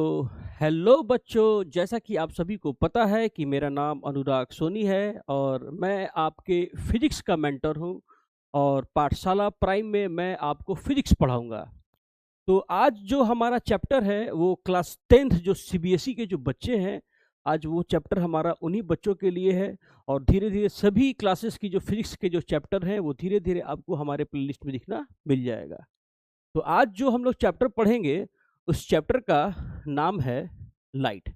तो हेलो बच्चों, जैसा कि आप सभी को पता है कि मेरा नाम अनुराग सोनी है और मैं आपके फिजिक्स का मेंटर हूं और पाठशाला प्राइम में मैं आपको फिजिक्स पढ़ाऊंगा। तो आज जो हमारा चैप्टर है वो क्लास 10th जो सीबीएसई के जो बच्चे हैं, आज वो चैप्टर हमारा उन्हीं बच्चों के लिए है। और धीरे धीरे सभी क्लासेस की जो फिजिक्स के जो चैप्टर हैं वो धीरे धीरे आपको हमारे प्लेलिस्ट में दिखना मिल जाएगा। तो आज जो हम लोग चैप्टर पढ़ेंगे उस चैप्टर का नाम है लाइट।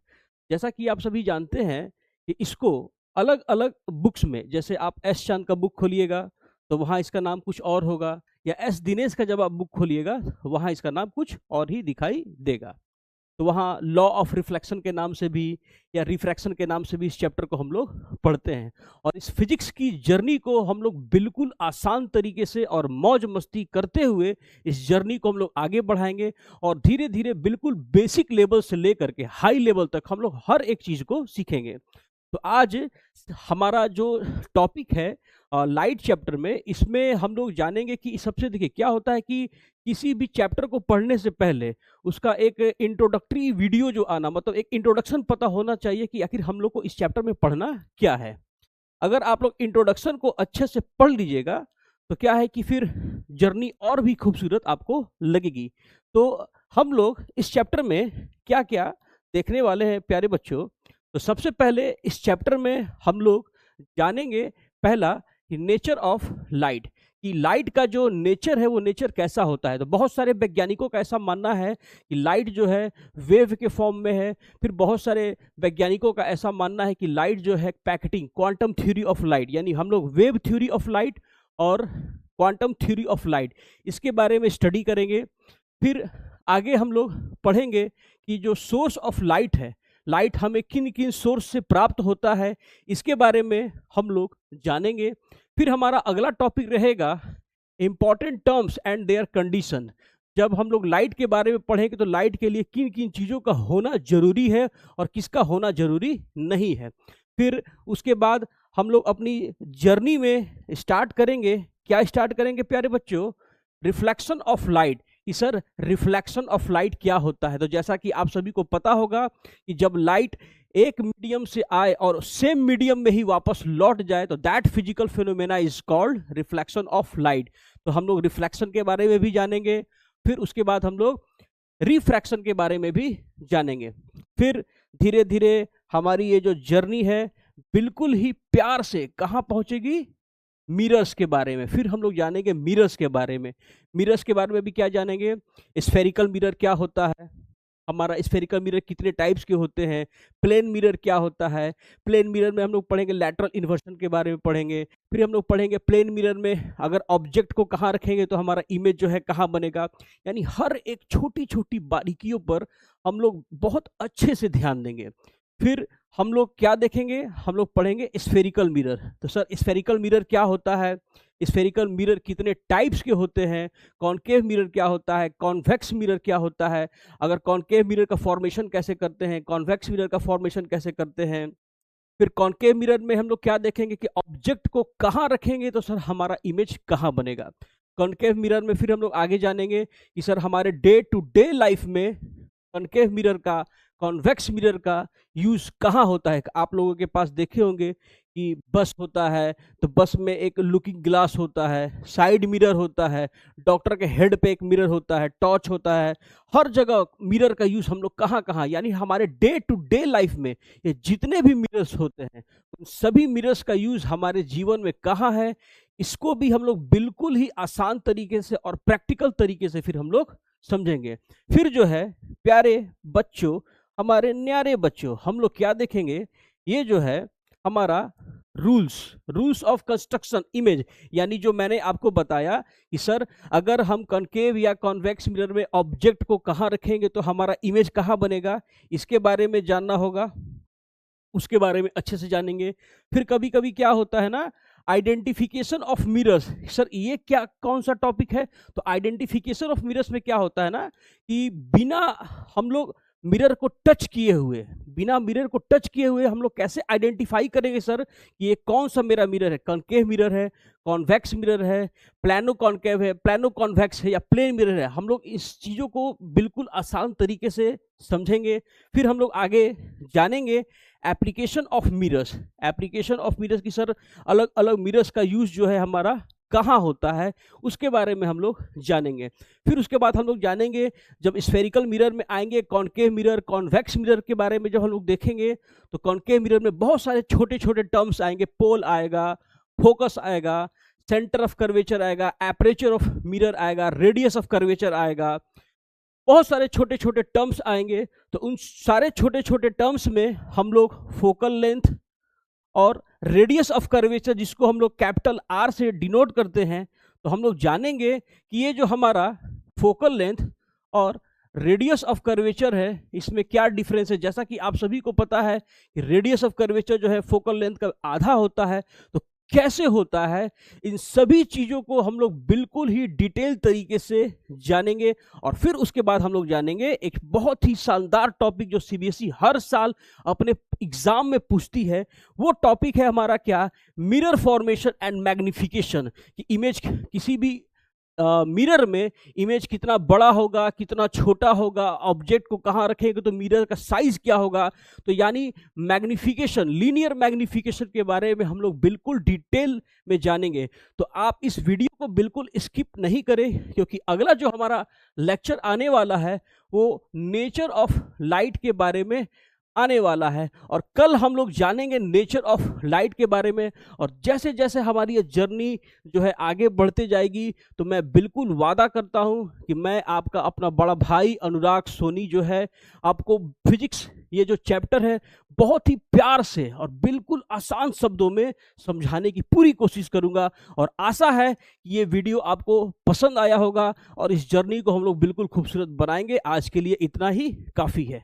जैसा कि आप सभी जानते हैं कि इसको अलग अलग बुक्स में, जैसे आप एस चांद का बुक खोलिएगा तो वहाँ इसका नाम कुछ और होगा, या एस दिनेश का जब आप बुक खोलिएगा वहाँ इसका नाम कुछ और ही दिखाई देगा। तो वहाँ लॉ ऑफ रिफ्लेक्शन के नाम से भी या रिफ्रैक्शन के नाम से भी इस चैप्टर को हम लोग पढ़ते हैं। और इस फिजिक्स की जर्नी को हम लोग बिल्कुल आसान तरीके से और मौज मस्ती करते हुए इस जर्नी को हम लोग आगे बढ़ाएंगे और धीरे धीरे बिल्कुल बेसिक लेवल से लेकर के हाई लेवल तक हम लोग हर एक चीज़ को सीखेंगे। तो आज हमारा जो टॉपिक है लाइट चैप्टर में, इसमें हम लोग जानेंगे कि सबसे देखिए क्या होता है कि किसी भी चैप्टर को पढ़ने से पहले उसका एक इंट्रोडक्टरी वीडियो जो आना, मतलब एक इंट्रोडक्शन पता होना चाहिए कि आखिर हम लोग को इस चैप्टर में पढ़ना क्या है। अगर आप लोग इंट्रोडक्शन को अच्छे से पढ़ लीजिएगा तो क्या है कि फिर जर्नी और भी खूबसूरत आपको लगेगी। तो हम लोग इस चैप्टर में क्या क्या देखने वाले हैं प्यारे बच्चों। तो सबसे पहले इस चैप्टर में हम लोग जानेंगे पहला कि नेचर ऑफ लाइट, कि लाइट का जो नेचर है वो नेचर कैसा होता है। तो बहुत सारे वैज्ञानिकों का ऐसा मानना है कि लाइट जो है वेव के फॉर्म में है। फिर बहुत सारे वैज्ञानिकों का ऐसा मानना है कि लाइट जो है packeting, quantum theory of light, यानी हम लोग वेव थ्योरी ऑफ लाइट और क्वांटम थ्योरी ऑफ लाइट इसके बारे में स्टडी करेंगे। फिर आगे हम लोग पढ़ेंगे कि जो सोर्स ऑफ लाइट है, लाइट हमें किन किन सोर्स से प्राप्त होता है, इसके बारे में हम लोग जानेंगे। फिर हमारा अगला टॉपिक रहेगा important terms and there condition. जब हम लोग लाइट के बारे में पढ़ेंगे तो लाइट के लिए किन किन चीज़ों का होना जरूरी है और किसका होना जरूरी नहीं है। फिर उसके बाद हम लोग अपनी जर्नी में स्टार्ट करेंगे। क्या स्टार्ट करेंगे प्यारे बच्चों? रिफ्लेक्शन ऑफ लाइट, कि सर रिफ्लेक्शन ऑफ लाइट क्या होता है। तो जैसा कि आप सभी को पता होगा कि जब लाइट एक मीडियम से आए और सेम मीडियम में ही वापस लौट जाए तो that physical phenomena is called reflection of light. तो हम लोग रिफ्लेक्शन के बारे में भी जानेंगे। फिर उसके बाद हम लोग रिफ्रैक्शन के बारे में भी जानेंगे। फिर धीरे धीरे हमारी ये जो जर्नी है बिल्कुल ही प्यार से कहाँ पहुंचेगी? मिरर्स के बारे में। फिर हम लोग जानेंगे मिरर्स के बारे में। मिरर्स के बारे में भी क्या जानेंगे? स्फेरिकल मिरर क्या होता है, हमारा स्फेरिकल मिरर कितने टाइप्स के होते हैं, प्लेन मिरर क्या होता है। प्लेन मिरर में हम लोग पढ़ेंगे लैटरल इन्वर्सन के बारे में पढ़ेंगे। फिर हम लोग पढ़ेंगे प्लेन मिरर में अगर ऑब्जेक्ट को कहाँ रखेंगे तो हमारा इमेज जो है कहाँ बनेगा। यानी हर एक छोटी छोटी बारीकियों पर हम लोग बहुत अच्छे से ध्यान देंगे। फिर हम लोग क्या देखेंगे? हम लोग पढ़ेंगे स्फेरिकल मिरर। तो सर स्फेरिकल मिरर क्या होता है, स्फेरिकल मिरर कितने टाइप्स के होते हैं, कॉनकेव मिरर क्या होता है, कॉन्वेक्स मिरर क्या होता है, अगर कॉनकेव मिरर का फॉर्मेशन कैसे करते हैं, कॉन्वेक्स मिरर का फॉर्मेशन कैसे करते हैं। फिर कॉनकेव मिरर में हम लोग क्या देखेंगे कि ऑब्जेक्ट को कहाँ रखेंगे तो सर हमारा इमेज कहाँ बनेगा। कॉनकेव मिरर में फिर हम लोग आगे जानेंगे कि सर हमारे डे टू डे लाइफ में कॉनकेव मिरर का, कॉन्वेक्स मिरर का यूज कहाँ होता है। आप लोगों के पास देखे होंगे कि बस होता है तो बस में एक लुकिंग ग्लास होता है, साइड मिरर होता है, डॉक्टर के हेड पे एक मिरर होता है, टॉर्च होता है। हर जगह मिरर का यूज हम लोग कहाँ कहाँ, यानी हमारे डे टू डे लाइफ में ये जितने भी मिरर्स होते हैं उन सभी मिरर्स का यूज हमारे जीवन में कहाँ है, इसको भी हम लोग बिल्कुल ही आसान तरीके से और प्रैक्टिकल तरीके से फिर हम लोग समझेंगे। फिर जो है प्यारे बच्चों, हमारे न्यारे बच्चों, हम लोग क्या देखेंगे? ये जो है हमारा रूल्स ऑफ कंस्ट्रक्शन इमेज, यानी जो मैंने आपको बताया कि सर अगर हम कॉनकेव या कॉन्वेक्स मिरर में ऑब्जेक्ट को कहाँ रखेंगे तो हमारा इमेज कहाँ बनेगा, इसके बारे में जानना होगा, उसके बारे में अच्छे से जानेंगे। फिर कभी कभी क्या होता है ना, आइडेंटिफिकेशन ऑफ मिरर्स। सर ये क्या, कौन सा टॉपिक है? तो आइडेंटिफिकेशन ऑफ मिरर्स में क्या होता है ना कि बिना हम लोग मिरर को टच किए हुए, बिना मिरर को टच किए हुए हम लोग कैसे आइडेंटिफाई करेंगे सर कि ये कौन सा मेरा मिरर है? कॉनकेव मिरर है, कॉन्वेक्स मिरर है, प्लानो कॉनकेव है, प्लानो कॉन्वेक्स है या प्लेन मिरर है? हम लोग इस चीज़ों को बिल्कुल आसान तरीके से समझेंगे। फिर हम लोग आगे जानेंगे application of mirrors. Application of mirrors की सर अलग अलग मिरर्स का यूज़ जो है हमारा कहाँ होता है, उसके बारे में हम लोग जानेंगे। फिर उसके बाद हम लोग जानेंगे, जब स्फेरिकल मिरर में आएंगे, कॉनकेव मिरर, कॉन्वेक्स मिरर के बारे में जब हम लोग देखेंगे तो कॉनकेव मिरर में बहुत सारे छोटे छोटे टर्म्स आएंगे। पोल आएगा, फोकस आएगा, सेंटर ऑफ कर्वेचर आएगा, एपरेचर ऑफ मिरर आएगा, रेडियस ऑफ कर्वेचर आएगा, बहुत सारे छोटे छोटे टर्म्स आएंगे। तो उन सारे छोटे छोटे टर्म्स में हम लोग फोकल लेंथ और रेडियस ऑफ कर्वेचर, जिसको हम लोग कैपिटल आर से डिनोट करते हैं, तो हम लोग जानेंगे कि ये जो हमारा फोकल लेंथ और रेडियस ऑफ कर्वेचर है, इसमें क्या डिफरेंस है। जैसा कि आप सभी को पता है कि रेडियस ऑफ कर्वेचर जो है फोकल लेंथ का आधा होता है, तो कैसे होता है, इन सभी चीज़ों को हम लोग बिल्कुल ही डिटेल तरीके से जानेंगे। और फिर उसके बाद हम लोग जानेंगे एक बहुत ही शानदार टॉपिक जो सीबीएसई हर साल अपने एग्जाम में पूछती है। वो टॉपिक है हमारा क्या, मिरर फॉर्मेशन एंड मैग्निफिकेशन। कि इमेज किसी भी मिरर में इमेज कितना बड़ा होगा, कितना छोटा होगा, ऑब्जेक्ट को कहाँ रखेंगे तो मिरर का साइज क्या होगा। तो यानी मैग्निफिकेशन, लीनियर मैग्निफिकेशन के बारे में हम लोग बिल्कुल डिटेल में जानेंगे। तो आप इस वीडियो को बिल्कुल स्किप नहीं करें, क्योंकि अगला जो हमारा लेक्चर आने वाला है वो नेचर ऑफ लाइट के बारे में आने वाला है। और कल हम लोग जानेंगे नेचर ऑफ लाइट के बारे में। और जैसे जैसे हमारी ये जर्नी जो है आगे बढ़ते जाएगी, तो मैं बिल्कुल वादा करता हूँ कि मैं आपका अपना बड़ा भाई अनुराग सोनी जो है आपको फिजिक्स ये जो चैप्टर है बहुत ही प्यार से और बिल्कुल आसान शब्दों में समझाने की पूरी कोशिश करूँगा। और आशा है कि ये वीडियो आपको पसंद आया होगा और इस जर्नी को हम लोग बिल्कुल खूबसूरत बनाएंगे। आज के लिए इतना ही काफ़ी है।